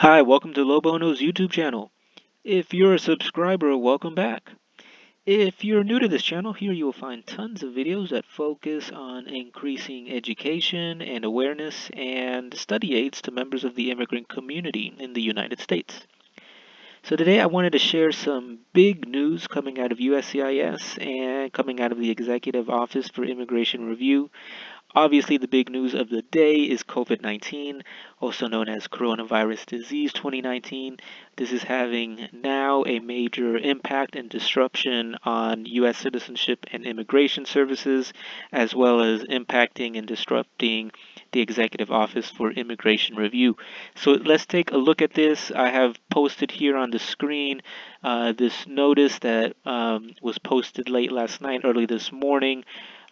Hi, welcome to Lobono's YouTube channel. If you're a subscriber, welcome back. If you're new to this channel, here you will find tons of videos that focus on increasing education and awareness and study aids to members of the immigrant community in the United States. So today I wanted to share some big news coming out of USCIS and coming out of the Executive Office for Immigration Review. Obviously, the big news of the day is COVID-19, also known as coronavirus disease 2019. This is having now a major impact and disruption on U.S. citizenship and immigration services, as well as impacting and disrupting the Executive Office for Immigration Review. So let's take a look at this. I have posted here on the screen this notice that was posted late last night, early this morning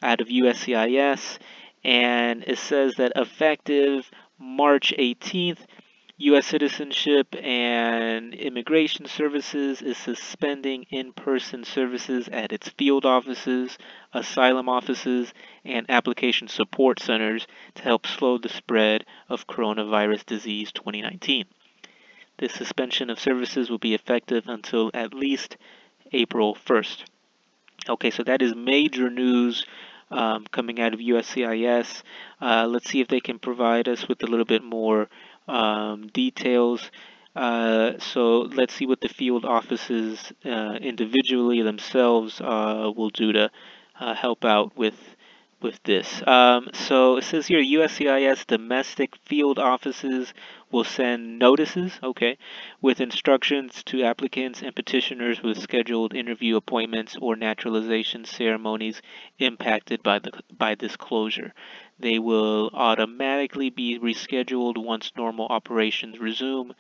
out of USCIS. And it says that effective March 18th, U.S. Citizenship and Immigration Services is suspending in-person services at its field offices, asylum offices, and application support centers to help slow the spread of coronavirus disease 2019. This suspension of services will be effective until at least April 1st. Okay, so that is major news coming out of USCIS. Let's see if they can provide us with a little bit more details. So let's see what the field offices individually themselves will do to help out with this. So it says here USCIS domestic field offices will send notices, okay, with instructions to applicants and petitioners with scheduled interview appointments or naturalization ceremonies impacted by this closure. They will automatically be rescheduled once normal operations resume.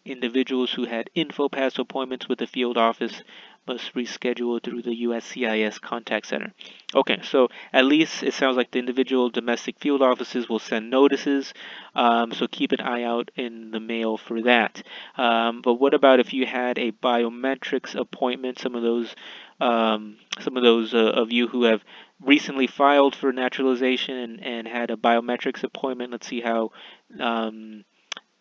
Individuals who had InfoPass appointments with the field office must reschedule through the USCIS contact center. Okay, so at least it sounds like the individual domestic field offices will send notices, so keep an eye out in the mail for that. But what about if you had a biometrics appointment? Some of those of you who have recently filed for naturalization and had a biometrics appointment. Let's see how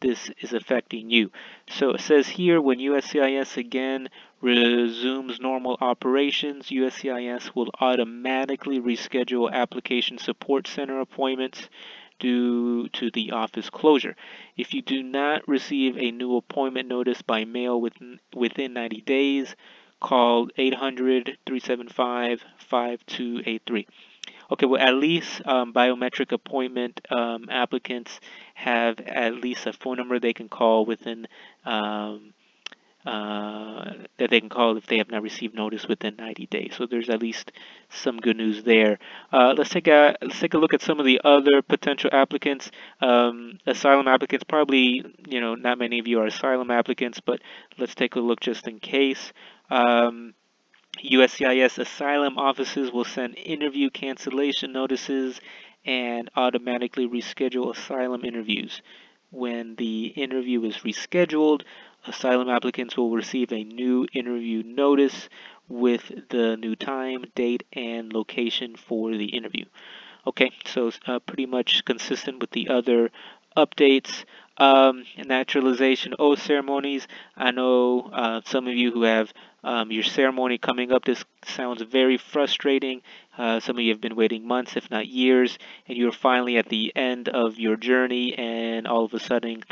this is affecting you. So it says here, when USCIS again resumes normal operations, USCIS will automatically reschedule application support center appointments due to the office closure. If you do not receive a new appointment notice by mail within 90 days, call 800-375-5283. Okay, well, at least biometric appointment applicants have at least a phone number they can call within that they can call if they have not received notice within 90 days. So there's at least some good news there. Let's take a look at some of the other potential applicants. Asylum applicants, probably not many of you are asylum applicants, but let's take a look just in case. USCIS asylum offices will send interview cancellation notices and automatically reschedule asylum interviews. When the interview is rescheduled, asylum applicants will receive a new interview notice with the new time, date, and location for the interview. Okay, so it's pretty much consistent with the other updates. Naturalization oath ceremonies. I know some of you who have your ceremony coming up. This sounds very frustrating. Some of you have been waiting months, if not years, and you're finally at the end of your journey, and all of a sudden,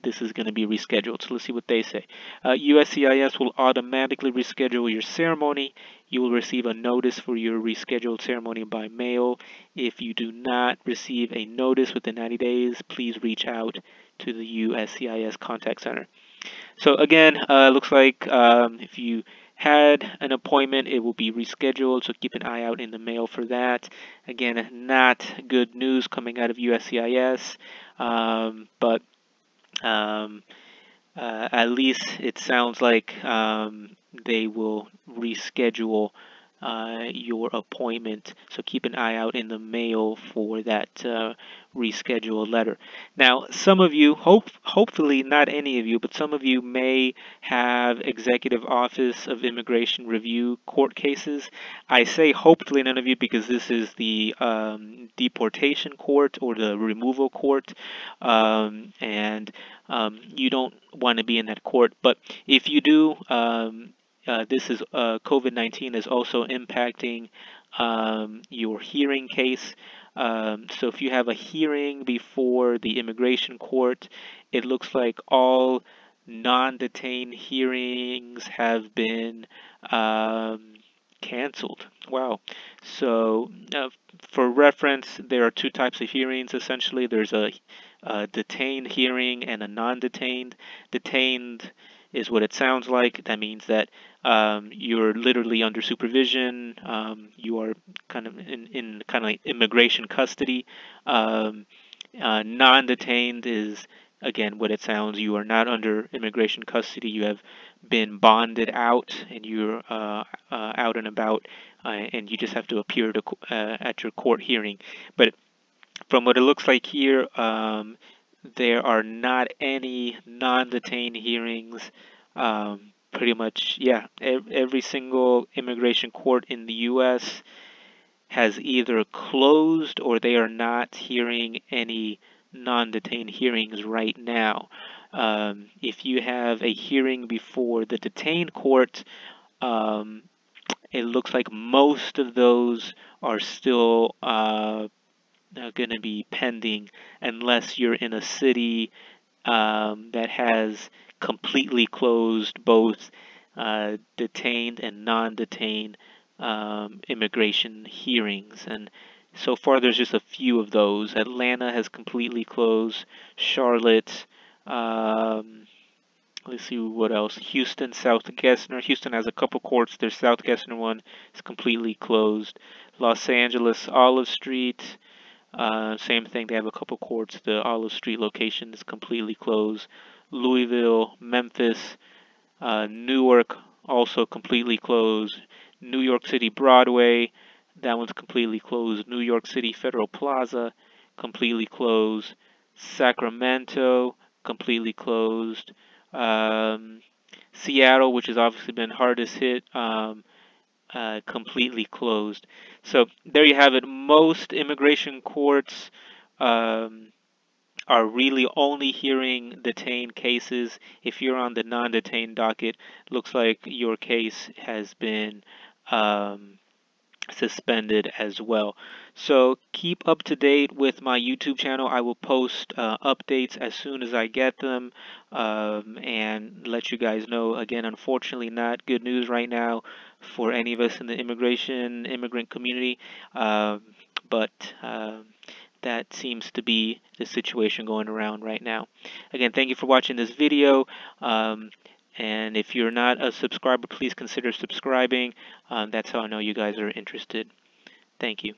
this is going to be rescheduled. So let's see what they say. USCIS will automatically reschedule your ceremony. You will receive a notice for your rescheduled ceremony by mail. If you do not receive a notice within 90 days, please reach out to the USCIS contact center. So again, looks like if you had an appointment, it will be rescheduled, so keep an eye out in the mail for that. Again, not good news coming out of USCIS, but at least it sounds like they will reschedule your appointment. So keep an eye out in the mail for that rescheduled letter. Now, some of you, hopefully not any of you, but some of you may have Executive Office of Immigration Review court cases. I say hopefully none of you because this is the deportation court or the removal court, and you don't want to be in that court. But if you do, this is COVID-19 is also impacting your hearing case. So if you have a hearing before the immigration court, it looks like all non-detained hearings have been canceled. Wow. So for reference, there are two types of hearings essentially. There's a detained hearing and a non-detained. Detained is what it sounds like. That means that you're literally under supervision. You are kind of in kind of like immigration custody. Non-detained is again what it sounds. You are not under immigration custody. You have been bonded out, and you're out and about, and you just have to appear to, at your court hearing. But from what it looks like here, there are not any non-detained hearings. Pretty much, yeah, every single immigration court in the U.S. has either closed or they are not hearing any non-detained hearings right now. If you have a hearing before the detained court, it looks like most of those are still going to be pending unless you're in a city that has completely closed both detained and non-detained immigration hearings. And so far, there's just a few of those. Atlanta has completely closed. Charlotte. Let's see what else. Houston, South Gessner. Houston has a couple courts. Their South Gessner one is completely closed. Los Angeles, Olive Street. Same thing, they have a couple courts. The Olive Street location is completely closed. Louisville, Memphis, Newark, also completely closed. New York City Broadway, that one's completely closed. New York City Federal Plaza, completely closed. Sacramento, completely closed. Seattle, which has obviously been hardest hit, completely closed. So there you have it. Most immigration courts are really only hearing detained cases. If you're on the non-detained docket, looks like your case has been suspended as well. So keep up to date with my YouTube channel. I will post updates as soon as I get them, and let you guys know. Again, unfortunately, not good news right now for any of us in the immigrant community, but that seems to be the situation going around right now. Again, thank you for watching this video. And if you're not a subscriber, please consider subscribing. That's how I know you guys are interested. Thank you.